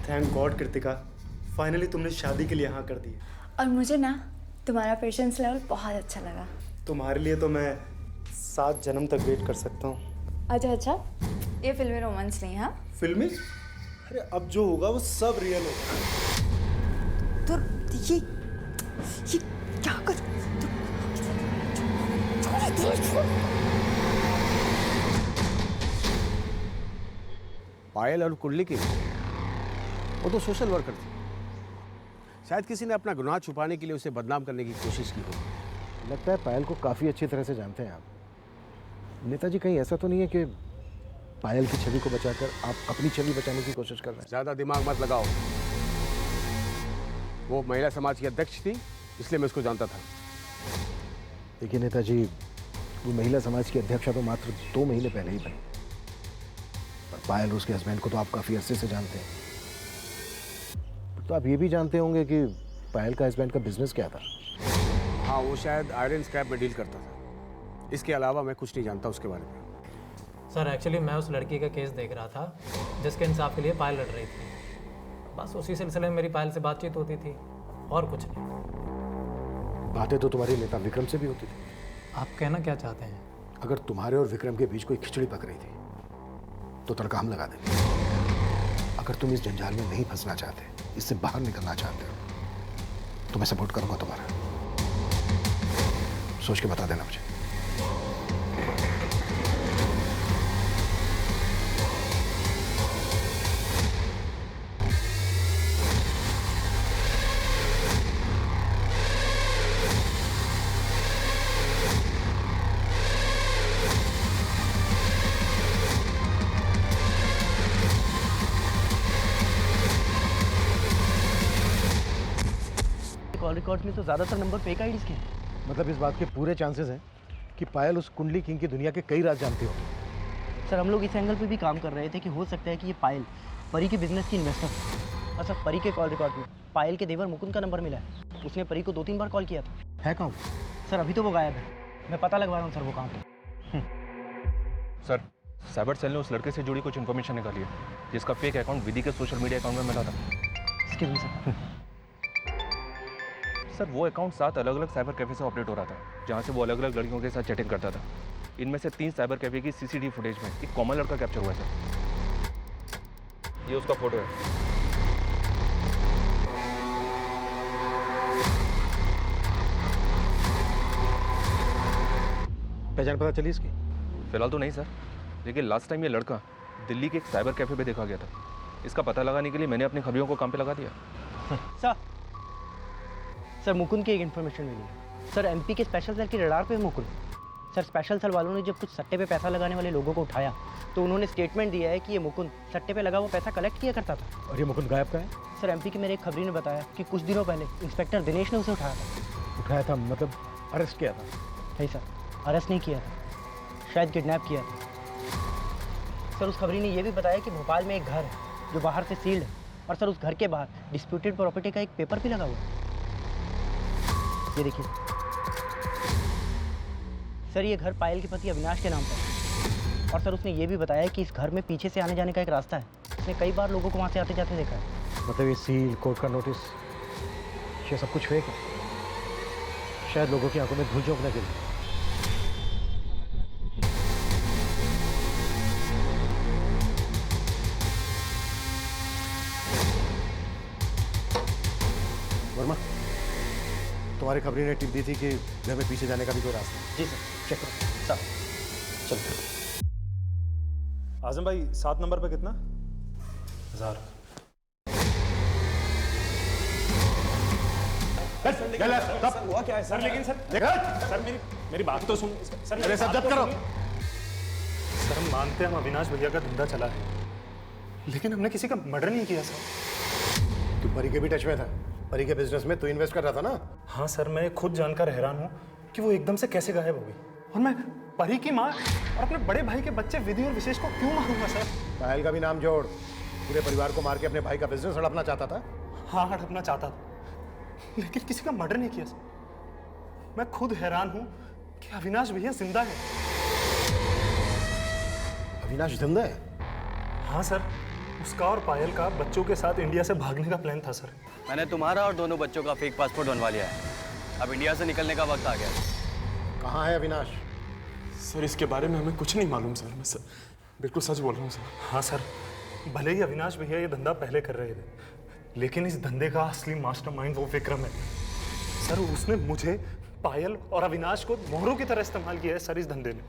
Thank God Kritika, finally तुमने शादी के लिए हाँ कर दी। और मुझे ना तुम्हारा पेशेंस लेवल बहुत अच्छा लगा। तुम्हारे लिए तो मैं 7 जन्म तक वेट कर सकता हूँ। अच्छा, ये फिल्मी रोमांस नहीं। हाँ फिल्मी? अरे अब जो होगा वो सब रियल होगा। तो ये क्या कर पायल और कुंडली की वो तो सोशल वर्कर थी। शायद किसी ने अपना गुनाह छुपाने के लिए उसे बदनाम करने की कोशिश की हो। लगता है पायल को काफ़ी अच्छी तरह से जानते हैं आप। नेताजी, कहीं ऐसा तो नहीं है कि पायल की छवि को बचाकर आप अपनी छवि बचाने की कोशिश कर रहे हैं? ज़्यादा दिमाग मत लगाओ। वो महिला समाज की अध्यक्ष थी, इसलिए मैं उसको जानता था। देखिए नेताजी, वो महिला समाज की अध्यक्षा तो मात्र 2 महीने पहले ही बनी। पर पायल, उसके हस्बैंड को तो आप काफ़ी अरसे से जानते हैं। तो आप ये भी जानते होंगे कि पायल का हस्बैंड का बिजनेस क्या था? हाँ, वो शायद आयरन स्क्रैप में डील करता था। इसके अलावा मैं कुछ नहीं जानता उसके बारे में। सर एक्चुअली मैं उस लड़की का केस देख रहा था जिसके इंसाफ के लिए पायल लड़ रही थी। बस उसी सिलसिले में मेरी पायल से बातचीत होती थी और कुछ नहीं। बातें तो तुम्हारे नेता विक्रम से भी होती थी। आप कहना क्या चाहते हैं? अगर तुम्हारे और विक्रम के बीच कोई खिचड़ी पक रही थी तो तड़का हम लगा देंगे। अगर तुम इस जंजाल में नहीं फंसना चाहते, इससे बाहर निकलना चाहते हो, तो मैं सपोर्ट करूंगा तुम्हारा। सोच के बता देना मुझे। कॉल रिकॉर्ड में तो ज़्यादातर नंबर फेक आईडीज के हैं। मतलब इस बात के पूरे चांसेस हैं कि पायल उस कुंडली किंग की दुनिया के कई राज जानती हो। सर हम लोग इस एंगल पे भी काम कर रहे थे कि हो सकता है कि ये पायल परी के बिजनेस की इन्वेस्टर है। और सर परी के कॉल रिकॉर्ड में पायल के देवर मुकुंद का नंबर मिला है। उसने परी को 2-3 बार कॉल किया था। है कौन? सर अभी तो वो गायब है। मैं पता लगवा रहा हूँ सर वो कहाँ पे। सर साइबर सेल ने उस लड़के से जुड़ी कुछ इन्फॉर्मेशन निकाली है जिसका फेक अकाउंट विधि के सोशल मीडिया अकाउंट में मिला था। इसके लिए सर सर वो अकाउंट 7 अलग अलग साइबर कैफे से ऑपरेट हो रहा था जहां से वो अलग अलग लड़कियों के साथ चैटिंग करता था। इनमें से 3 साइबर कैफे की सीसीटीवी फुटेज में एक कॉमन लड़का कैप्चर हुआ है सर। ये उसका फोटो है। पहचान पता चली इसकी? फिलहाल तो नहीं सर, लेकिन लास्ट टाइम ये लड़का दिल्ली के एक साइबर कैफे पे देखा गया था। इसका पता लगाने के लिए मैंने अपने खबरियों को काम पे लगा दिया। सर मुकुंद की एक इन्फॉर्मेशन मिली है। सर एमपी के स्पेशल सेल की रडार पे मुकुंद। सर स्पेशल सेल वालों ने जब कुछ सट्टे पे पैसा लगाने वाले लोगों को उठाया तो उन्होंने स्टेटमेंट दिया है कि ये मुकुंद सट्टे पे लगा वो पैसा कलेक्ट किया करता था। और ये मुकुंद गायब का है? सर एमपी के मेरे एक खबरी ने बताया कि कुछ दिनों पहले इंस्पेक्टर दिनेश ने उसे उठाया था। उठाया था मतलब अरेस्ट किया था? नहीं सर, अरेस्ट नहीं किया था, शायद किडनैप किया था। सर उस खबरी ने यह भी बताया कि भोपाल में एक घर है जो बाहर से सील्ड है और सर उस घर के बाहर डिस्प्यूटेड प्रॉपर्टी का एक पेपर भी लगा हुआ है। ये देखिए सर, ये घर पायल के पति अविनाश के नाम पर है और सर उसने ये भी बताया कि इस घर में पीछे से आने जाने का एक रास्ता है। उसने कई बार लोगों को वहाँ से आते जाते देखा है। मतलब ये सील, कोर्ट का नोटिस, ये सब कुछ फेक है, शायद लोगों की आंखों में धूल झोंकने के लिए। वर्मा, तुम्हारे खबरी ने टिप दी थी कि घर में पीछे जाने का भी कोई रास्ता है। जी सर, चेक करो सर। चलो। आजम भाई 7 नंबर पे कितना? 1000। हुआ क्या है सर? लेकिन सर मेरी बात तो सुन सर। अरे सब जब्त करो। सर हम मानते हैं हम अविनाश भैया का धंधा चला है, लेकिन हमने किसी का मर्डर नहीं किया सर। तू परी के भी टच में था? परी के बिजनेस में तू इन्वेस्ट कर रहा था ना? हाँ सर, मैं खुद जानकर हैरान हूँ कि वो एकदम से कैसे गायब हो गई। और मैं परी की माँ और अपने बड़े भाई के बच्चे विधि और विशेष को क्यों मारूंगा सर? पायल का भी नाम जोड़। पूरे परिवार को मार के अपने भाई का बिजनेस हड़पना चाहता था? हाँ, हड़पना चाहता था, लेकिन किसी का मर्डर नहीं किया सर। मैं खुद हैरान हूँ कि अविनाश भैया जिंदा है। अविनाश जिंदा है? हाँ सर, उसका और पायल का बच्चों के साथ इंडिया से भागने का प्लान था सर। मैंने तुम्हारा और दोनों बच्चों का फेक पासपोर्ट बनवा लिया है। अब इंडिया से निकलने का वक्त आ गया है। कहाँ है अविनाश? सर इसके बारे में हमें कुछ नहीं मालूम सर। मैं सर बिल्कुल सच बोल रहा हूँ सर। हाँ सर, भले ही अविनाश भैया ये धंधा पहले कर रहे थे, लेकिन इस धंधे का असली मास्टरमाइंड वो विक्रम है सर। उसने मुझे, पायल और अविनाश को मोहरों की तरह इस्तेमाल किया है सर इस धंधे में।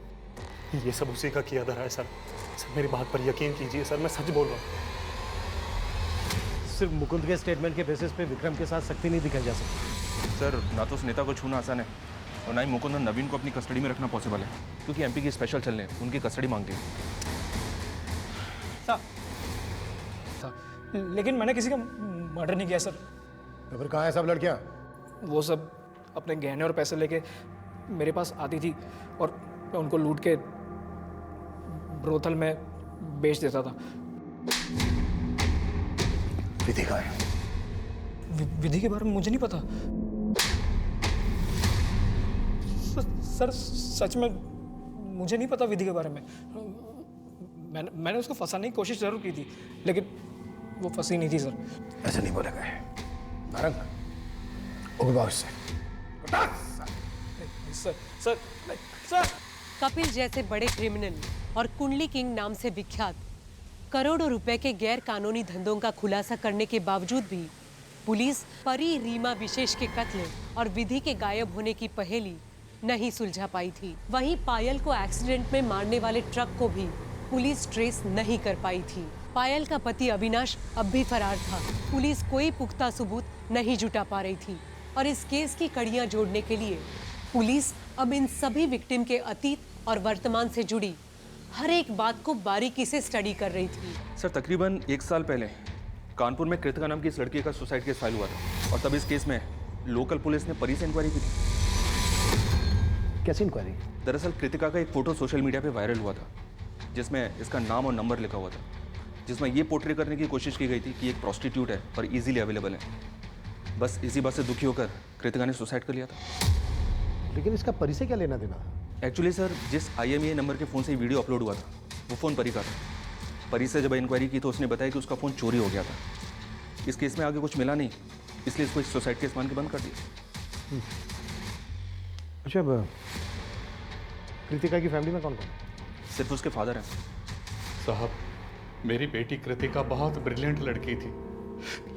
ये सब उसी का किया धरा है सर। सर मेरी बात पर यकीन कीजिए सर, मैं सच बोल रहा हूँ। सिर्फ मुकुंद के स्टेटमेंट के बेसिस पे विक्रम के साथ सख्ती नहीं दिखाई जा सकती। सर ना तो उस नेता को छूना आसान है और ना ही मुकुंद और नवीन को अपनी कस्टडी में रखना पॉसिबल है, क्योंकि एमपी की स्पेशल चल रहे हैं, उनकी कस्टडी मांगती है। लेकिन मैंने किसी का मर्डर नहीं किया सर। तो फिर कहाँ है सब लड़कियाँ? वो सब अपने गहने और पैसे लेके मेरे पास आती थी और मैं उनको लूट के ब्रोथल में बेच देता था। विधि कहाँ है? विधि के बारे में मुझे नहीं पता सर, सच में मुझे नहीं पता विधि के बारे में। मैंने उसको फंसाने की कोशिश जरूर की थी, लेकिन वो फंसी नहीं थी सर। ऐसे नहीं बोलेगा। नारंग, उगलवाओ इससे। सर सर सर कपिल जैसे बड़े क्रिमिनल और कुंडली किंग नाम से विख्यात करोड़ों रुपए के गैर कानूनी धंधों का खुलासा करने के बावजूद भी पुलिस परी रीमा विशेष के कत्ल और विधि के गायब होने की पहेली नहीं सुलझा पाई थी। वहीं पायल को एक्सीडेंट में मारने वाले ट्रक को भी पुलिस ट्रेस नहीं कर पाई थी। पायल का पति अविनाश अब भी फरार था। पुलिस कोई पुख्ता सबूत नहीं जुटा पा रही थी और इस केस की कड़ियां जोड़ने के लिए पुलिस अब इन सभी विक्टिम के अतीत और वर्तमान से जुड़ी हर एक बात को बारीकी से स्टडी कर रही थी। सर तकरीबन 1 साल पहले कानपुर में कृतिका नाम की इस लड़की का सुसाइड केस फाइल हुआ था और तब इस केस में लोकल पुलिस ने परी से इंक्वायरी की थी। कैसी इंक्वायरी? दरअसल कृतिका का एक फोटो सोशल मीडिया पे वायरल हुआ था जिसमें इसका नाम और नंबर लिखा हुआ था, जिसमें ये पोर्ट्रे करने की कोशिश की गई थी कि एक प्रोस्टिट्यूट है और इजीली अवेलेबल है। बस इसी बात से दुखी होकर कृतिका ने सुसाइड कर लिया था। लेकिन इसका परी से क्या लेना देना? एक्चुअली सर जिस IMEI नंबर के फ़ोन से वीडियो अपलोड हुआ था वो फ़ोन परी का था। परी से जब इंक्वायरी की तो उसने बताया कि उसका फ़ोन चोरी हो गया था। इस केस में आगे कुछ मिला नहीं, इसलिए इसको सुसाइड केस मान के बंद कर दिया। अच्छा, कृतिका की फैमिली में कौन कौन? सिर्फ उसके फादर हैं। साहब मेरी बेटी कृतिका बहुत ब्रिलियंट लड़की थी,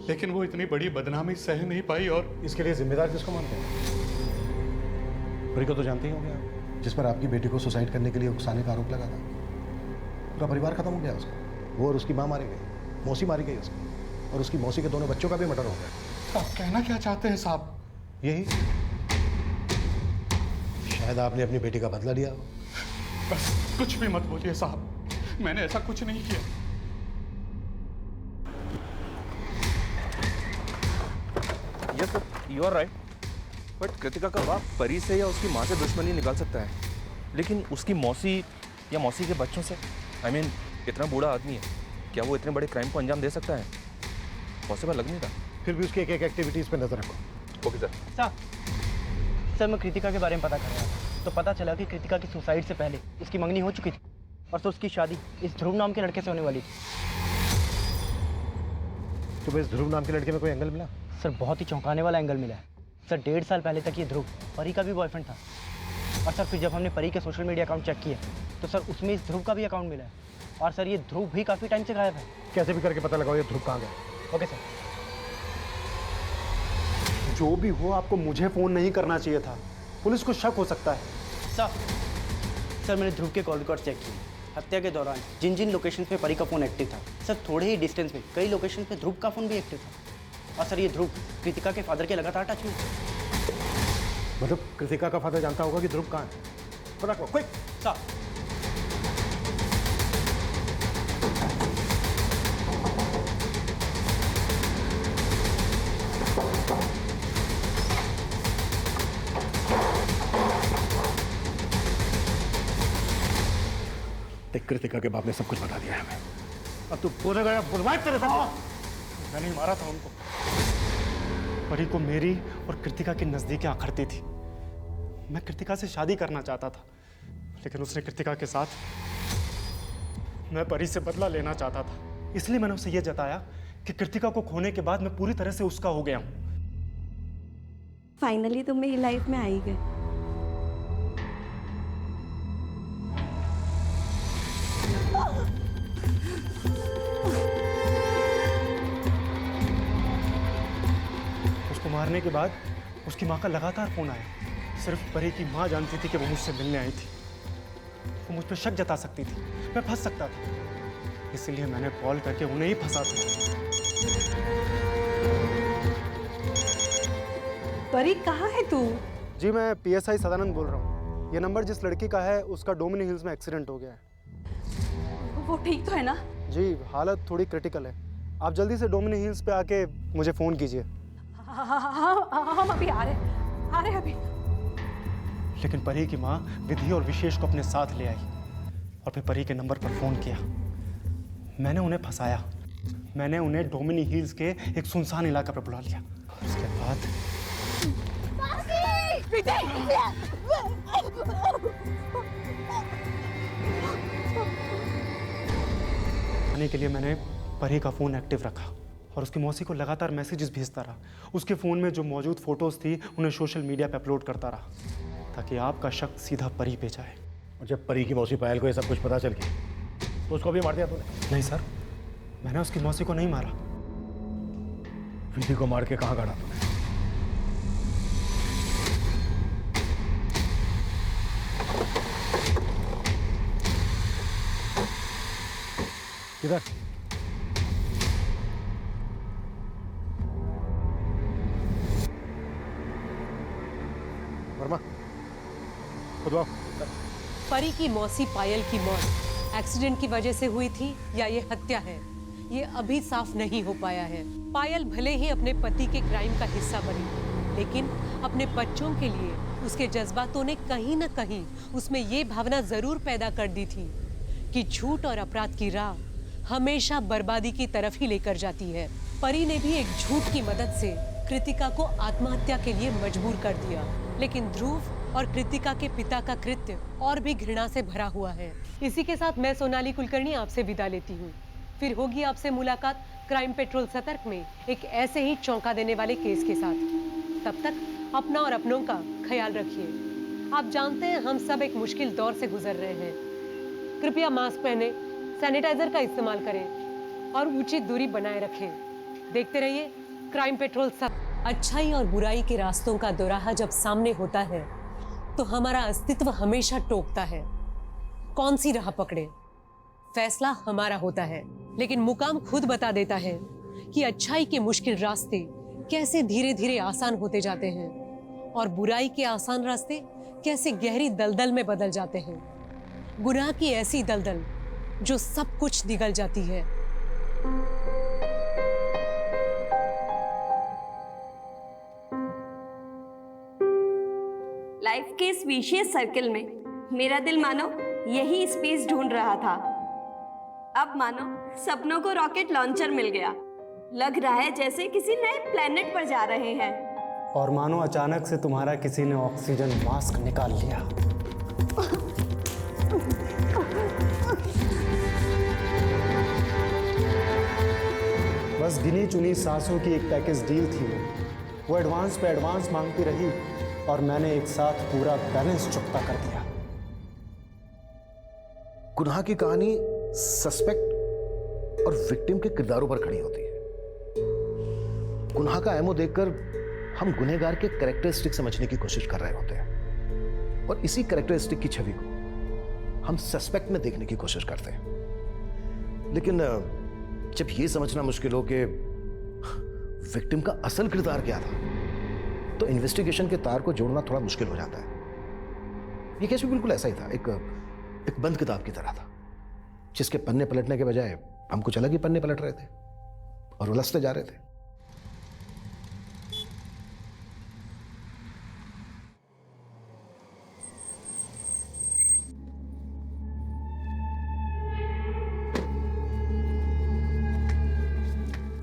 लेकिन वो इतनी बड़ी बदनामी सह नहीं पाई और इसके लिए जिम्मेदार किसको मानते हैं? परी को तो जानते ही होंगे आप, जिस पर आपकी बेटी को सुसाइड करने के लिए उकसाने का आरोप लगा था। पूरा परिवार खत्म हो गया उसका। वो और उसकी माँ मारी गई, मौसी मारी गई उसकी, और उसकी मौसी के दोनों बच्चों का भी मर्डर हो गया। आप कहना क्या चाहते हैं साहब? यही, शायद आपने अपनी बेटी का बदला लिया। बस कुछ भी मत बोलिए साहब, मैंने ऐसा कुछ नहीं किया। Yes sir, you are right. But Kritika का बाप परी से या उसकी माँ से दुश्मनी निकाल सकता है, लेकिन उसकी मौसी या मौसी के बच्चों से, I mean, इतना बूढ़ा आदमी है, क्या वो इतने बड़े क्राइम को अंजाम दे सकता है? पॉसिबल लग नहीं रहा। फिर भी उसकी एक एक एक्टिविटीज़ पे नजर रखो। Okay sir. सर मैं कृतिका के बारे में पता कर रहा था तो पता चला कि कृतिका की सुसाइड से पहले उसकी मंगनी हो चुकी थी और तो उसकी शादी इस ध्रुव नाम के लड़के से होने वाली थी। तो इस ध्रुव नाम के लड़के में कोई एंगल मिला? सर बहुत ही चौंकाने वाला एंगल मिला है। सर 1.5 साल पहले तक ये ध्रुव परी का भी बॉयफ्रेंड था और सर फिर जब हमने परी के सोशल मीडिया अकाउंट चेक किया तो सर उसमें इस ध्रुव का भी अकाउंट मिला है और सर ये ध्रुव भी काफ़ी टाइम से गायब है। कैसे भी करके पता लगाओ ये ध्रुव कहाँ गया। Okay sir. जो भी हो आपको मुझे फोन नहीं करना चाहिए था, पुलिस को शक हो सकता है। सर मैंने ध्रुव के कॉल रिकॉर्ड चेक किए। हत्या के दौरान जिन जिन लोकेशन पे परी का फ़ोन एक्टिव था सर थोड़े ही डिस्टेंस में कई लोकेशन पे ध्रुव का फ़ोन भी एक्टिव था और सर ये ध्रुव कृतिका के फादर के लगातार टच में। मतलब कृतिका का फादर जानता होगा कि ध्रुव कहाँ है? पता करो क्विक। सर कृतिका के बाप ने सब कुछ बता दिया है हमें। अब तू बोले गया बुलवाए तेरे साथ। मैंने ही मारा था उनको। परी को मेरी और कृतिका की नजदीकी आखरती थी। मैं कृतिका से शादी करना चाहता था, लेकिन उसने कृतिका के साथ, मैं परी से बदला लेना चाहता था। इसलिए मैंने उसे यह जताया कि कृतिका को खोने के बाद मैं पूरी तरह से उसका हो गया हूं। फाइनली तुम मेरी लाइफ में आई गए। उसको मारने के बाद उसकी माँ का लगातार फोन आया। सिर्फ परी की माँ जानती थी कि वो मुझसे मिलने आई थी। वो मुझ पर शक जता सकती थी, मैं फंस सकता था, इसलिए मैंने कॉल करके उन्हें ही फंसा दिया। परी कहाँ है तू? जी मैं PSI सदानंद बोल रहा हूँ। ये नंबर जिस लड़की का है उसका डोमिनी हिल्स में एक्सीडेंट हो गया है। वो ठीक तो है ना? जी हालत थोड़ी क्रिटिकल है। आप जल्दी से डोमिनी हिल्स पे आके मुझे फ़ोन कीजिए। हम अभी आ रहे अभी। लेकिन परी की माँ विधि और विशेष को अपने साथ ले आई और फिर परी के नंबर पर फ़ोन किया। मैंने उन्हें फंसाया। मैंने उन्हें डोमिनी हिल्स के एक सुनसान इलाका पर बुला लिया। उसके बाद आने के लिए मैंने परी का फ़ोन एक्टिव रखा और उसकी मौसी को लगातार मैसेजेस भेजता रहा। उसके फ़ोन में जो मौजूद फ़ोटोज़ थी उन्हें सोशल मीडिया पे अपलोड करता रहा ताकि आपका शक सीधा परी पे जाए। और जब परी की मौसी पायल को ये सब कुछ पता चल गया तो उसको भी मार दिया तूने? नहीं सर, मैंने उसकी मौसी को नहीं मारा। विधि को मार के कहाँ गाड़ा तूने? किधर? वर्मा, खुद आओ। परी की मौसी पायल की मौत एक्सीडेंट की वजह से हुई थी या ये हत्या है, ये अभी साफ नहीं हो पाया है। पायल भले ही अपने पति के क्राइम का हिस्सा बनी, लेकिन अपने बच्चों के लिए उसके जज्बातों ने कहीं न कहीं उसमें ये भावना जरूर पैदा कर दी थी कि झूठ और अपराध की राह हमेशा बर्बादी की तरफ ही लेकर जाती है। परी ने भी एक झूठ की मदद से कृतिका को आत्महत्या के लिए मजबूर कर दिया, लेकिन ध्रुव और कृतिका के पिता का कृत्य और भी घृणा से भरा हुआ है। इसी के साथ मैं सोनाली कुलकर्णी आपसे विदा लेती हूँ। फिर होगी आपसे मुलाकात क्राइम पेट्रोल सतर्क में एक ऐसे ही चौंका देने वाले केस के साथ। तब तक अपना और अपनों का ख्याल रखिए। आप जानते हैं हम सब एक मुश्किल दौर से गुजर रहे हैं। कृपया मास्क पहने, सैनिटाइजर का इस्तेमाल करें और उचित दूरी बनाए रखें। देखते रहिए क्राइम पेट्रोल सब। अच्छाई और बुराई के रास्तों का दोराहा जब सामने होता है तो हमारा अस्तित्व हमेशा टोकता है। कौन सी राह पकड़े, फैसला हमारा होता है, लेकिन मुकाम खुद बता देता है कि अच्छाई के मुश्किल रास्ते कैसे धीरे धीरे आसान होते जाते हैं और बुराई के आसान रास्ते कैसे गहरी दलदल में बदल जाते हैं। गुनाह की ऐसी दलदल जो सब कुछ निगल जाती है। लाइफ के इस विशेष सर्कल में मेरा दिल मानो यही स्पेस ढूंढ रहा था। अब मानो सपनों को रॉकेट लॉन्चर मिल गया। लग रहा है जैसे किसी नए प्लेनेट पर जा रहे हैं। और मानो अचानक से तुम्हारा किसी ने ऑक्सीजन मास्क निकाल लिया। बस गिनी चुनी सांसों की एक पैकेज डील थी वो एडवांस पे एडवांस मांगती रही और मैंने एक साथ पूरा बैलेंस चुकता कर दिया। गुनाह की कहानी सस्पेक्ट और विक्टिम के किरदारों पर खड़ी होती है। गुनाह का एमओ देखकर हम गुनहगार के कैरेक्टरिस्टिक समझने की कोशिश कर रहे होते हैं और इसी कैरेक्टरिस्टिक की छवि को हम सस्पेक्ट में देखने की कोशिश करते हैं। लेकिन जब यह समझना मुश्किल हो कि विक्टिम का असल किरदार क्या था तो इन्वेस्टिगेशन के तार को जोड़ना थोड़ा मुश्किल हो जाता है। यह केस भी बिल्कुल ऐसा ही था, एक बंद किताब की तरह था जिसके पन्ने पलटने के बजाय हम कुछ अलग ही पन्ने पलट रहे थे और उलझते जा रहे थे।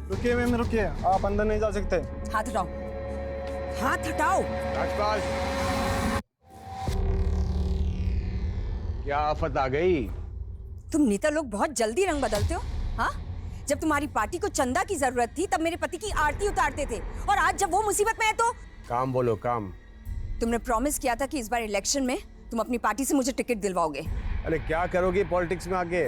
रुकिए मैम, रुकिए, आप अंदर नहीं जा सकते। हाथ हटाओ, हाथ हटाओ। क्या आफत आ गई? तुम नीता लोग बहुत जल्दी रंग बदलते हो। हाँ, जब तुम्हारी पार्टी को चंदा की जरूरत थी तब मेरे पति की आरती उतारते थे, और आज जब वो मुसीबत में है तो काम बोलो, काम। तुमने प्रॉमिस किया था कि इस बार इलेक्शन में तुम अपनी पार्टी से मुझे टिकट दिलवाओगे। अरे क्या करोगी पॉलिटिक्स में आगे?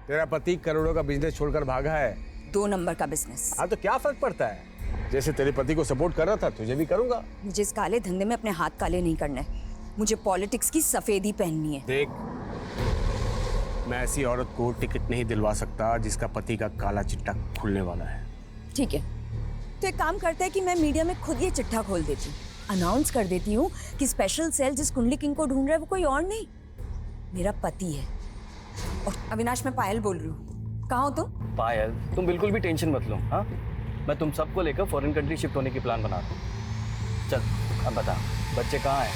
तेरा पति करोड़ों का बिजनेस छोड़कर भागा है। 2 नंबर का बिजनेस। हाँ तो क्या फर्क पड़ता है? जैसे तेरे पति को सपोर्ट कर रहा था तुझे भी करूंगा। मुझे इस काले धंधे में अपने हाथ काले नहीं करने, मुझे पॉलिटिक्स की सफेदी पहननी है। देख, मैं ऐसी औरत को टिकट नहीं दिलवा सकता जिसका पति का काला चिट्ठा खुलने वाला है। ठीक है, तो एक काम करता है कि मैं मीडिया में खुद ये चिट्ठा खोल देती हूँ, अनाउंस कर देती हूँ कि स्पेशल सेल जिस कुंडली किंग को ढूंढ रहा है वो कोई और नहीं, मेरा पति है। और अविनाश, मैं पायल बोल रही हूँ। कहाँ हो तुम? पायल, तुम बिल्कुल भी टेंशन मत लो। हाँ, मैं तुम सबको लेकर फॉरेन कंट्री शिफ्ट होने की प्लान बना रहा हूँ। चल अब बता, बच्चे कहाँ हैं?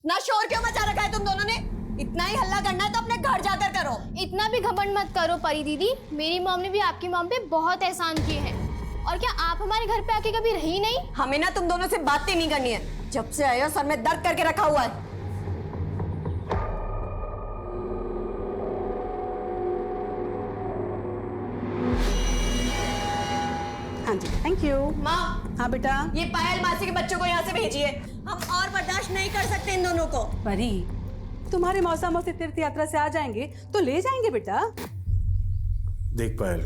ना शोर क्यों मचा रखा है तुम दोनों ने? इतना ही हल्ला करना है तो अपने घर जाकर करो। इतना भी घमंड मत करो परी दीदी, मेरी मॉम ने भी आपकी मॉम पे बहुत एहसान किए हैं। और क्या आप हमारे घर पे आके कभी रही नहीं? हमें ना तुम दोनों से बातें नहीं करनी है। जब से आए हो सर में दर्द करके रखा हुआ है। हाँ जी, थैंक यू। माँ। हाँ बेटा। ये पायल मासी के बच्चों को यहाँ से भेजिए, हम और बर्दाश्त नहीं कर सकते इन दोनों को। परी, तुम्हारे मौसा मौसी तीर्थ यात्रा से आ जाएंगे तो ले जाएंगे बेटा। देख पायल,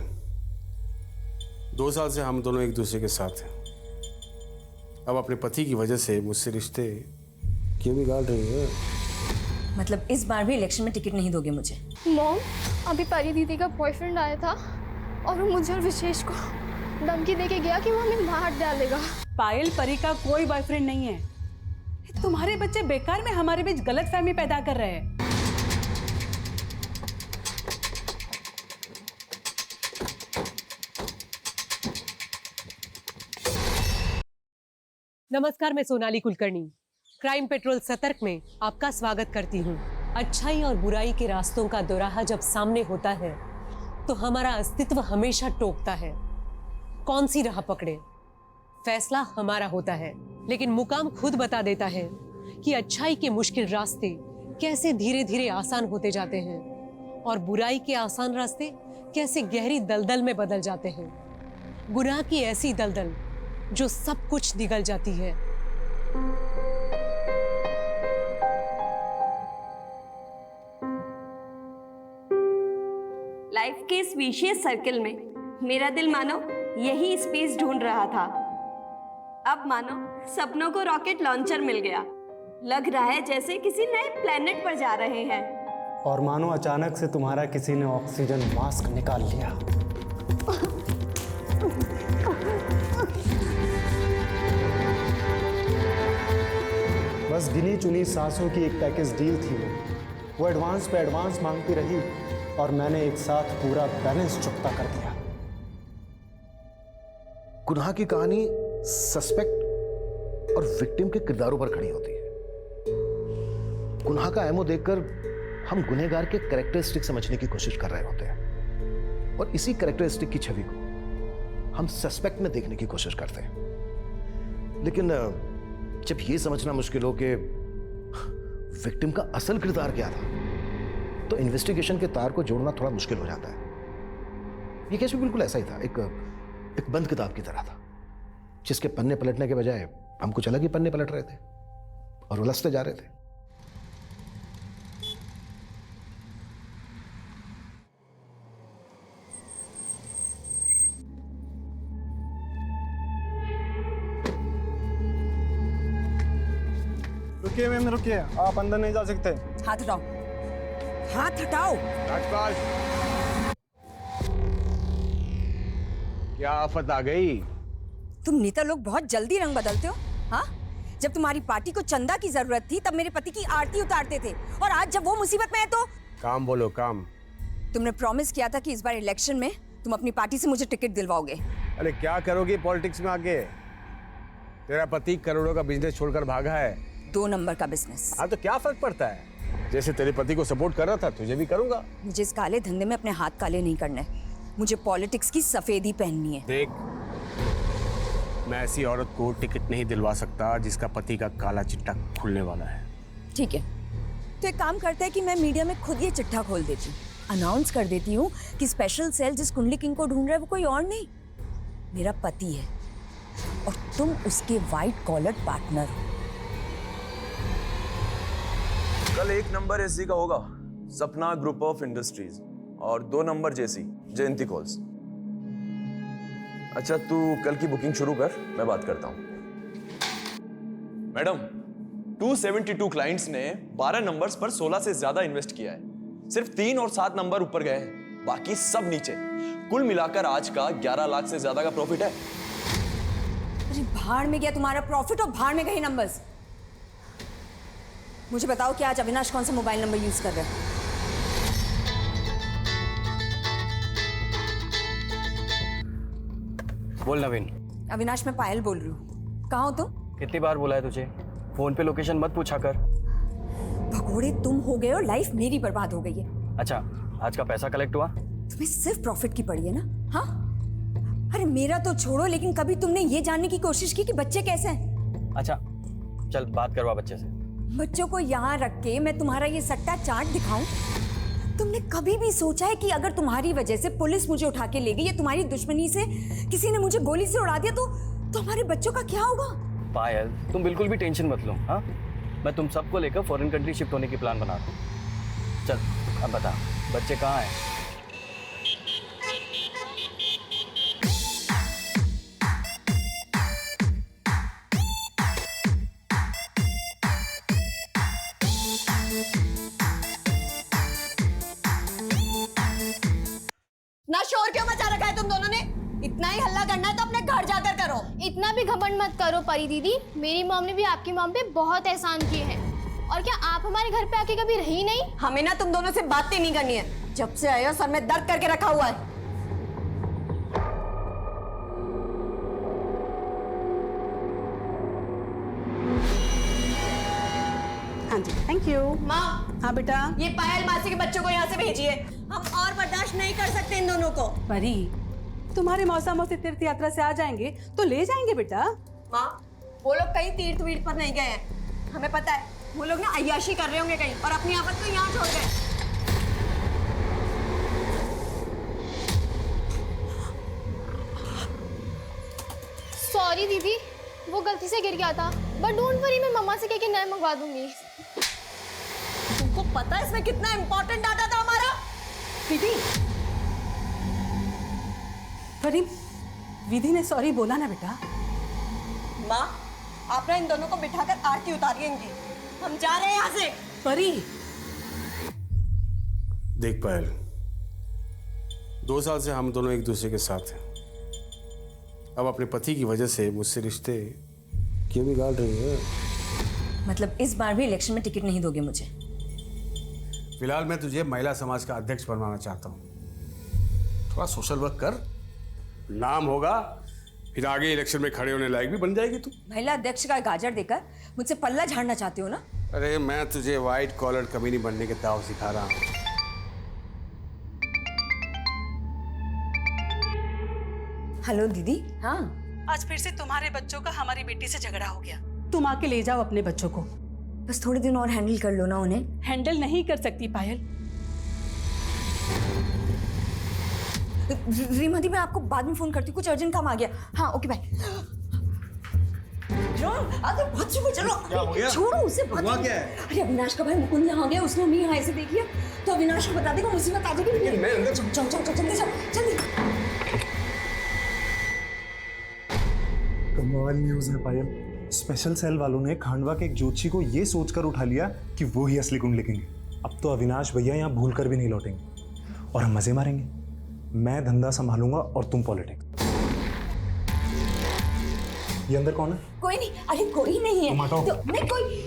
2 साल से हम दोनों एक दूसरे के साथ हैं। अब अपने पति की वजह से मुझसे रिश्ते क्यों बिगाड़ रही है? मतलब इस बार भी इलेक्शन में टिकट नहीं दोगे मुझे? मॉम, अभी परी दीदी का बॉयफ्रेंड आया था और वो मुझे और विशेष को धमकी देके गया कि वो हमें बाहर डाल देगा। पायल, परी का कोई बॉयफ्रेंड नहीं है। तुम्हारे बच्चे बेकार में हमारे बीच गलतफहमी पैदा कर रहे हैं। नमस्कार, मैं सोनाली कुलकर्णी। क्राइम पेट्रोल सतर्क में आपका स्वागत करती हूँ। अच्छाई और बुराई के रास्तों का दोराहा जब सामने होता है तो हमारा अस्तित्व हमेशा टोकता है। कौन सी राह पकड़े, फैसला हमारा होता है, लेकिन मुकाम खुद बता देता है कि अच्छाई के मुश्किल रास्ते कैसे धीरे धीरे आसान होते जाते हैं और बुराई के आसान रास्ते कैसे गहरी दलदल में बदल जाते हैं। गुनाह की ऐसी दलदल जो सब कुछ निगल जाती है। लाइफ के इस विशेष सर्किल में मेरा दिल मानो यही स्पेस ढूंढ रहा था। अब मानो सपनों को रॉकेट लॉन्चर मिल गया। लग रहा है जैसे किसी नए प्लेनेट पर जा रहे हैं। और मानो अचानक से तुम्हारा किसी ने ऑक्सीजन मास्क निकाल लिया। बस गिनी चुनी सांसों की एक पैकेज डील थी वो एडवांस पे एडवांस मांगती रही और मैंने एक साथ पूरा बैलेंस चुकता कर दिया। गुनाह की कहानी सस्पेक्ट और विक्टिम के किरदारों पर खड़ी होती है। गुनाह का एमओ देखकर हम गुनहगार के कैरेक्टरिस्टिक समझने की कोशिश कर रहे होते हैं और इसी कैरेक्टरिस्टिक की छवि को हम सस्पेक्ट में देखने की कोशिश करते हैं। लेकिन जब यह समझना मुश्किल हो कि विक्टिम का असल किरदार क्या था, तो इन्वेस्टिगेशन के तार को जोड़ना थोड़ा मुश्किल हो जाता है। ये केस भी बिल्कुल ऐसा ही था, एक बंद किताब की तरह था जिसके पन्ने पलटने के बजाय हम कुछ अलग ही पन्ने पलट रहे थे और उलझते जा रहे थे। रुकिए मैम, रुकिए, आप अंदर नहीं जा सकते। हाथ हटाओ, हाथ हटाओ। राजपाल, क्या आफत आ गई? तुम नेता लोग बहुत जल्दी रंग बदलते हो। हाँ, जब तुम्हारी पार्टी को चंदा की जरूरत थी तब मेरे पति की आरती उतारते थे, और आज जब वो मुसीबत में है तो काम बोलो, काम। तुमने प्रॉमिस किया था कि इस बार इलेक्शन में तुम अपनी पार्टी से मुझे टिकट दिलवाओगे। अरे क्या करोगी पॉलिटिक्स में आगे? तेरा पति करोड़ों का बिजनेस छोड़कर भागा है। 2 नंबर का बिजनेस। हाँ तो क्या फर्क पड़ता है? जैसे तेरे पति को सपोर्ट कर रहा था तुझे भी करूंगा। मुझे इस काले धंधे में अपने हाथ काले नहीं करने। मुझे पॉलिटिक्स की सफेदी पहननी है। देख, मैं ऐसी औरत को टिकट नहीं दिलवा सकता जिसका पति का काला चिट्ठा खुलने वाला है। ठीक है, तो एक काम करता है कि मैं मीडिया में खुद ये चिट्ठा खोल देती हूँ, अनाउंस कर देती हूँ कि स्पेशल सेल जिस कुंडली किंग को ढूंढ रहा है वो कोई और नहीं, मेरा पति है और तुम उसके वाइट कॉलर पार्टनर हो। कल 1 नंबर एसजी का होगा, सपना ग्रुप ऑफ इंडस्ट्रीज, और 2 नंबर जेसी, जयंती कॉल्स। अच्छा, तू कल की बुकिंग शुरू कर, मैं बात करता हूं। मैडम, 272 क्लाइंट्स ने 12 नंबर्स पर 16 से ज्यादा इन्वेस्ट किया है। सिर्फ 3 और 7 नंबर ऊपर गए हैं, बाकी सब नीचे। कुल मिलाकर आज का 11 लाख से ज्यादा का प्रॉफिट है। अरे भाड़ में गया तुम्हारा प्रॉफिट और भाड़ में गए नंबर्स। मुझे बताओ कि आज अविनाश कौन सा मोबाइल नंबर यूज कर रहा है? बोल नवीन। अविनाश, मैं पायल बोल रही हूँ। कहाँ हो तुम? कितनी बार बोला है तुझे, फोन पे लोकेशन मत पूछा कर। भगोड़े तुम हो गए और लाइफ मेरी बर्बाद हो गई है। अच्छा, आज का पैसा कलेक्ट हुआ? तुम्हें सिर्फ प्रॉफिट की पड़ी है ना? हाँ, अरे मेरा तो छोड़ो, लेकिन कभी तुमने ये जानने की कोशिश की कि बच्चे कैसे हैं? अच्छा चल बात करवा बच्चे से। बच्चों को यहाँ रख के मैं तुम्हारा ये सट्टा चाट दिखाऊं? तुमने कभी भी सोचा है कि अगर तुम्हारी वजह से पुलिस मुझे उठा के ले गई या तुम्हारी दुश्मनी से किसी ने मुझे गोली से उड़ा दिया तो हमारे बच्चों का क्या होगा? पायल, तुम बिल्कुल भी टेंशन मत लो। हाँ, मैं तुम सबको लेकर फॉरेन कंट्री शिफ्ट होने की प्लान बना रहा हूँ। चल अब बता, बच्चे कहाँ हैं? ना शोर क्यों मचा रखा है तुम दोनों ने? इतना ही हल्ला करना है तो अपने घर जाकर करो। इतना भी घमंड मत करो परी दीदी, मेरी मॉम ने भी आपकी मॉम पे बहुत एहसान किए हैं। और क्या आप हमारे घर पे आके कभी रही नहीं? हमें ना तुम दोनों से बात ही नहीं करनी है। जब से आए हो सर में दर्द करके रखा हुआ है। हाँ जी, थैंक यू। माँ। हाँ बेटा। ये पायल मासी के बच्चों को यहाँ से भेजिए, हम और बर्दाश्त नहीं कर सकते इन दोनों को। परी, तुम्हारे मौसा मौसी तीर्थ यात्रा से आ जाएंगे तो ले जाएंगे बेटा। माँ, वो लोग कहीं तीर्थ वीर्थ पर नहीं गए हैं, हमें पता है। वो लोग ना अय्याशी कर रहे होंगे कहीं और अपनी आफत को यहाँ छोड़ गए। सॉरी दीदी, वो गलती से गिर गया था, बट डोंट वरी, मैं मम्मा से कह के नया मंगवा दूंगी। तुमको पता है इसमें कितना इंपॉर्टेंट डाटा था हमारा? दीदी, परी, विधि ने सॉरी बोला ना बेटा? माँ, आप ना इन दोनों को बिठाकर आरती उतारिए इनकी। हम जा रहे हैं यहाँ से। परी। देख पायल, 2 साल से हम दोनों एक दूसरे के साथ हैं। अब अपने पति की वजह से मुझसे रिश्ते क्यों बिगाड़ रही है? मतलब इस बार भी इलेक्शन में टिकट नहीं दोगे मुझे? फिलहाल मैं तुझे महिला समाज का अध्यक्ष बनवाना चाहता हूँ। थोड़ा सोशल वर्क कर, नाम होगा, फिर आगे इलेक्शन में खड़े होने लायक भी बन जाएगी तू। महिला अध्यक्ष का गाजर देकर मुझसे पल्ला झाड़ना चाहते हो ना? अरे मैं तुझे व्हाइट कॉलर कमीनी बनने के दाव सिखा रहा हूँ। हेलो दीदी। हाँ, आज फिर से तुम्हारे बच्चों का हमारी बेटी से झगड़ा हो गया। तुम आके ले जाओ अपने बच्चों को। बस थोड़े दिन और हैंडल कर लो ना उन्हें। हैंडल नहीं कर सकती पायल। रीमा दी, मैं आपको बाद में फोन करती हूँ, कुछ अर्जेंट काम आ गया। हाँ ओके बाय। बहुत शुक्र, चलो क्या हो गया? छोड़ो उसे। हुआ क्या है? अरे अविनाश का भाई मुकुंद यहाँ आ गया, उसने हमें यहाँ ऐसे देख लिया तो अविनाश को बता देगा, मुसीबत आ जाएगी। मैं अंदर चल चल चल जल्दी चल जल्दी। कमाल न्यूज़ है पायल। स्पेशल सेल वालों ने खांडवा के एक ज्योतिषी को ये सोचकर उठा लिया कि वो ही असली कुंडली किंग है। अब तो अविनाश भैया यहाँ भूल कर भी नहीं लौटेंगे और हम मजे मारेंगे। मैं धंधा संभालूंगा और तुम पॉलिटिक्स। ये अंदर कौन है? कोई नहीं। अरे कोई नहीं है। तुम हटाओ। तो नहीं कोई।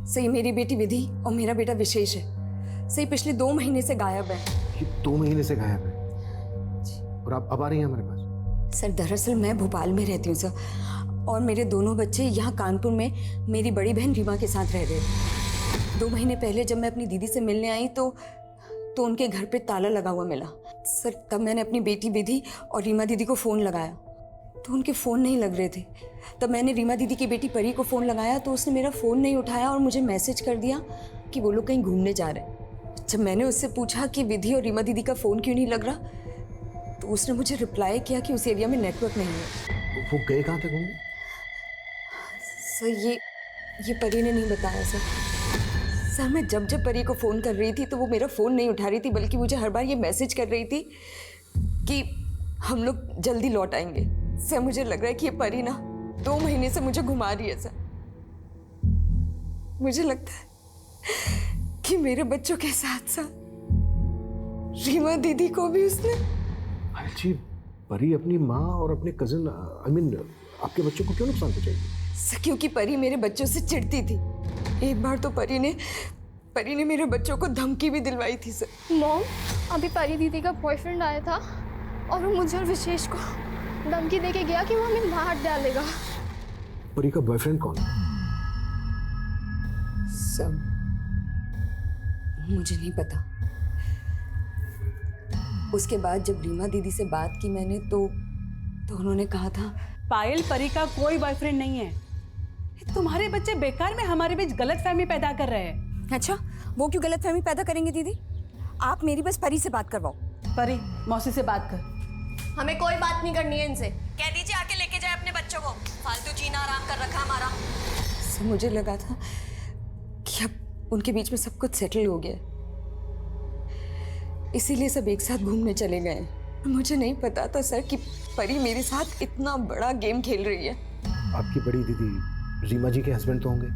सही मेरी बेटी विधि और मेरा बेटा विशेष है। सही पिछले 2 महीने से गायब है। ये 2 महीने से गायब है और आप अब आ रही हैं हमारे पास? सर दरअसल मैं भोपाल में रहती हूँ सर, और मेरे दोनों बच्चे यहाँ कानपुर में मेरी बड़ी बहन रीमा के साथ रह रहे थे। 2 महीने पहले जब मैं अपनी दीदी से मिलने आई तो उनके घर पे ताला लगा हुआ मिला। सर तब मैंने अपनी बेटी विधि और रीमा दीदी को फ़ोन लगाया तो उनके फ़ोन नहीं लग रहे थे। तब मैंने रीमा दीदी की बेटी परी को फ़ोन लगाया तो उसने मेरा फ़ोन नहीं उठाया और मुझे मैसेज कर दिया कि वो लोग कहीं घूमने जा रहे हैं। जब मैंने उससे पूछा कि विधि और रीमा दीदी का फ़ोन क्यों नहीं लग रहा तो उसने मुझे रिप्लाई किया कि उस एरिया में नेटवर्क नहीं है। वो गए कहाँ थे घूमने? सर ये परी ने नहीं बताया सर मैं जब परी को फ़ोन कर रही थी तो वो मेरा फ़ोन नहीं उठा रही थी, बल्कि मुझे हर बार ये मैसेज कर रही थी कि हम लोग जल्दी लौट आएंगे। सर मुझे लग रहा है कि ये परी ना 2 महीने से मुझे घुमा रही है सर। मुझे लगता है कि मेरे बच्चों के साथ साथ रीमा दीदी को भी उसने। अरे जी, परी अपनी माँ और अपने कजिन आपके बच्चों को क्यों नुकसान पहुंचाएगी? सर क्योंकि परी मेरे बच्चों से चिढ़ती थी। एक बार तो परी ने मेरे बच्चों को धमकी भी दिलवाई थी सर। मॉम, अभी परी दीदी का बॉयफ्रेंड आया था और वो मुझे और विशेष को धमकी दे के गया कि वो हमें बाहर डालेगा। परी का बॉयफ्रेंड कौन है? सब मुझे नहीं पता। उसके बाद जब रीमा दीदी से बात की मैंने तो उन्होंने कहा था पायल परी का कोई बॉयफ्रेंड नहीं है। तुम्हारे बच्चे बेकार में हमारे बीच गलतफहमी पैदा कर रहे हैं। अच्छा, वो क्यों गलतफहमी पैदा करेंगे दीदी? आप मेरी बस परी से बात करवाओ। परी, मौसी से बात कर। हमें कोई बात नहीं करनी है इनसे। कह दीजिए आके लेके जाए अपने बच्चों को। फालतू जीना आराम कर रखा हमारा। सर मुझे लगा था कि अब उनके बीच में सब कुछ सेटल हो गया, इसीलिए सब एक साथ घूमने चले गए। मुझे नहीं पता था सर कि परी मेरे साथ इतना बड़ा गेम खेल रही है। आपकी बड़ी दीदी रीमा जी के हस्बैंड तो होंगे?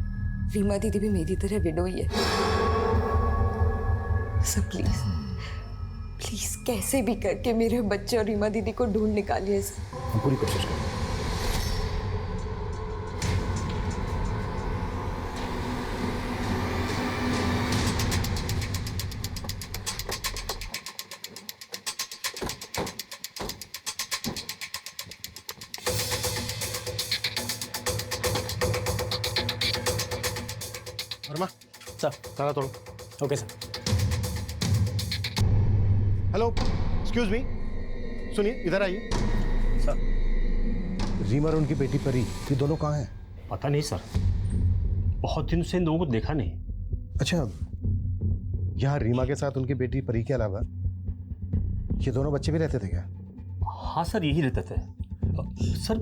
रीमा दीदी भी मेरी तरह विडो ही है। सर प्लीज कैसे भी करके मेरे बच्चे और रीमा दीदी को ढूंढ निकालिए सर। हम पूरी कोशिश करेंगे। वर्मा सर, ताला तोड़ो। Okay sir. Hello, excuse me, सुनिए, इधर आइए। सर, रीमा और उनकी बेटी परी, ये दोनों कहाँ हैं? पता नहीं सर, बहुत दिन से इन लोगों को देखा नहीं। अच्छा, यहाँ रीमा के साथ उनकी बेटी परी के अलावा ये दोनों बच्चे भी रहते थे क्या? हाँ सर, यही रहते थे। सर,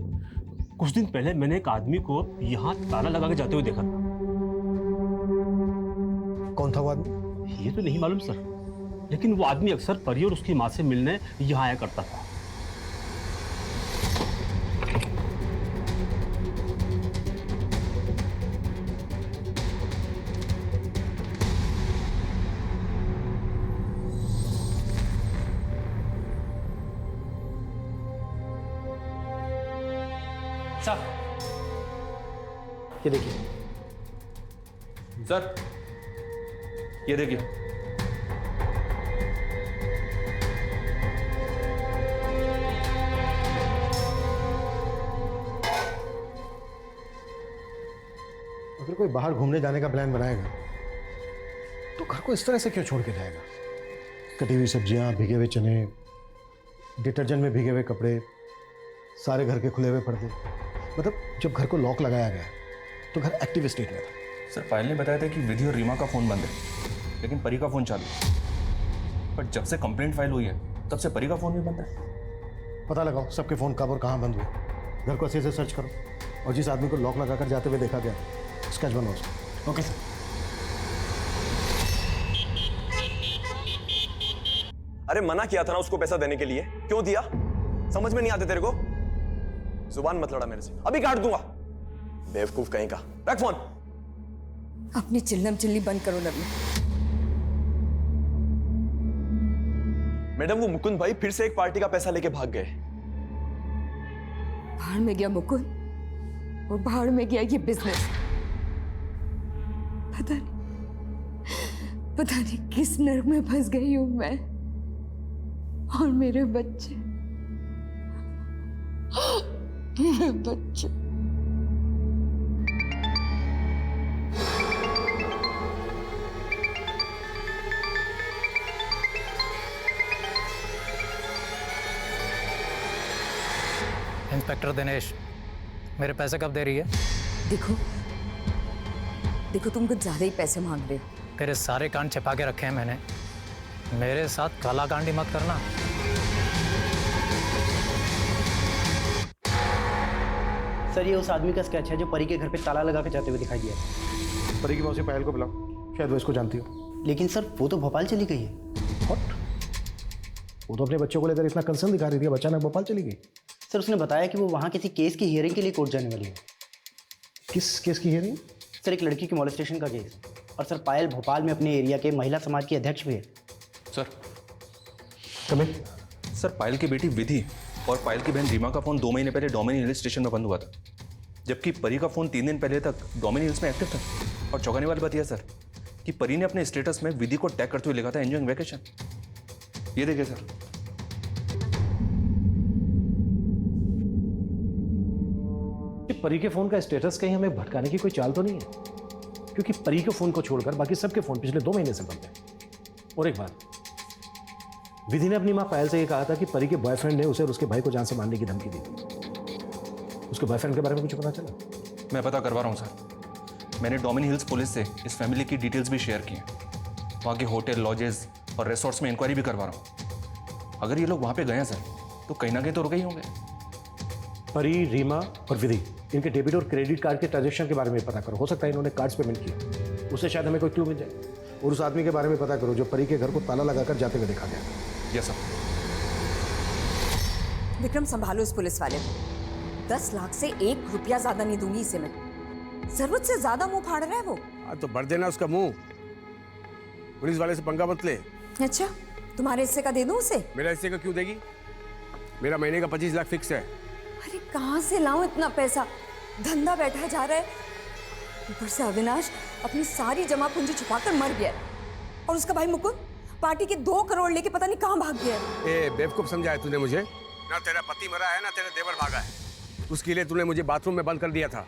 कुछ दिन पहले मैंने एक आदमी को यहाँ ताला लगा के जाते हुए देखा। कौन था वो आदमी? ये तो नहीं मालूम सर, लेकिन वो आदमी अक्सर परी और उसकी माँ से मिलने यहाँ आया करता था। सर, ये देखिए। सर, ये देखिए। अगर कोई बाहर घूमने जाने का प्लान बनाएगा तो घर को इस तरह से क्यों छोड़ के जाएगा? कटी हुई सब्जियां, भीगे हुए चने, डिटर्जेंट में भीगे हुए कपड़े, सारे घर के खुले हुए पर्दे। मतलब जब घर को लॉक लगाया गया तो घर एक्टिव स्टेट में था। सर, पायल ने बताया था कि विधि और रीमा का फोन बंद है, लेकिन परी का फोन चालू। पर जब से कंप्लेंट फाइल हुई है तब से परी का फोन भी बंद है। पता लगाओ सबके फ़ोन कब और कहाँ बंद हुए। घर को अच्छे से सर्च करो और जिस आदमी को लॉक लगाकर जाते हुए देखा गया स्केच बनाओ उसका। Okay sir. अरे मना किया था ना उसको पैसा देने के लिए, क्यों दिया? समझ में नहीं आते तेरे को? जुबान मत लड़ा मेरे से, अभी काट दूंगा। बेवकूफ कहीं का। रख फोन। अपनी चिल्लम चिल्ली बंद करो नरमी। मैडम, वो मुकुंद भाई फिर से एक पार्टी का पैसा लेके भाग गए। भाड़ में गया मुकुंद और भाड़ में गया ये बिजनेस। पता नहीं किस नर्क में फंस गई हूं मैं और मेरे बच्चे। मेरे बच्चे। इंस्पेक्टर दिनेश, मेरे पैसे कब दे रही है? देखो देखो, तुम कुछ ज्यादा ही पैसे मांग रहे हो। तेरे सारे कांड छिपा के रखे हैं मैंने, मेरे साथ काला कांड ही मत करना। सर ये उस आदमी का स्केच है जो परी के घर पे ताला लगा के जाते हुए दिखाई दिया। परी की मौसी पायल को बुलाओ, शायद वो इसको जानती हो। लेकिन सर वो तो भोपाल चली गई है। वो तो अपने बच्चों को लेकर इतना कंसर्न दिखा रही थी, बच्चा ना भोपाल चली गई। सर उसने बताया कि वो वहाँ किसी केस की हियरिंग के लिए कोर्ट जाने वाली है। किस केस की हियरिंग? सर एक लड़की की मॉलेस्टेशन का केस। और सर पायल भोपाल में अपने एरिया के महिला समाज की अध्यक्ष भी है। सर पायल की बेटी विधि और पायल की बहन रीमा का फोन 2 महीने पहले डोमिनी हिल स्टेशन में बंद हुआ था, जबकि परी का फोन 3 दिन पहले तक डोमिनी हिल्स में एक्टिव था। और चौंकाने वाली बात यह सर कि परी ने अपने स्टेटस में विधि को टैग करते हुए लिखा था एंजॉयिंग वैकेशन। ये देखिए सर। परी के फोन का स्टेटस कहीं हमें भटकाने की कोई चाल तो नहीं है? क्योंकि परी के फोन को छोड़कर बाकी सबके फोन पिछले 2 महीने से बंद है। और एक बात, विधि ने अपनी मां पायल से ये कहा था कि परी के बॉयफ्रेंड ने उसे और उसके भाई को जान से मारने की धमकी दी थी। उसके बॉयफ्रेंड के बारे में कुछ पता चला? मैं पता करवा रहा हूँ सर। मैंने डोमिनी हिल्स पुलिस से इस फैमिली की डिटेल्स भी शेयर की हैं। वहाँ के होटल, लॉजेस और रिसोर्ट्स में इंक्वायरी भी करवा रहा हूँ। अगर ये लोग वहाँ पे गए हैं सर तो कहीं ना कहीं तो रुके ही होंगे। परी, रीमा और विधि, इनके डेबिट और क्रेडिट कार्ड के ट्रांजैक्शन के बारे में पता करो। हो सकता है इन्होंने कार्ड्स पेमेंट किया, उससे शायद हमें कोई क्लू मिल जाए। और उस आदमी के बारे में पता करो जो परी के घर को ताला लगाकर जाते हुए देखा गया। Yes sir. विक्रम संभालो इस पुलिस वाले को। 10 लाख से 1 रुपया ज्यादा नहीं दूंगी इसे मैं। जरूरत से ज्यादा मुंह फाड़ रहा है वो। तो भर देना उसका मुंह। पुलिस वाले से पंगा मत ले। अच्छा, तुम्हारे हिस्से का दे दूं उसे? मेरा हिस्से का क्यों देगी? मेरा महीने का 25 लाख फिक्स है। अरे कहाँ से लाऊं इतना पैसा? धंधा बैठा जा रहा है, ऊपर से अविनाश अपनी सारी जमा पूंजी छुपाकर मर गया। और उसका भाई मुकुंद पार्टी के 2 करोड़ लेके पता नहीं कहाँ भाग गया है। ए बेवकूफ समझाया तूने मुझे। ना तेरा पति मरा है ना तेरा देवर भागा है। उसके लिए तूने मुझे बाथरूम में बंद कर दिया था।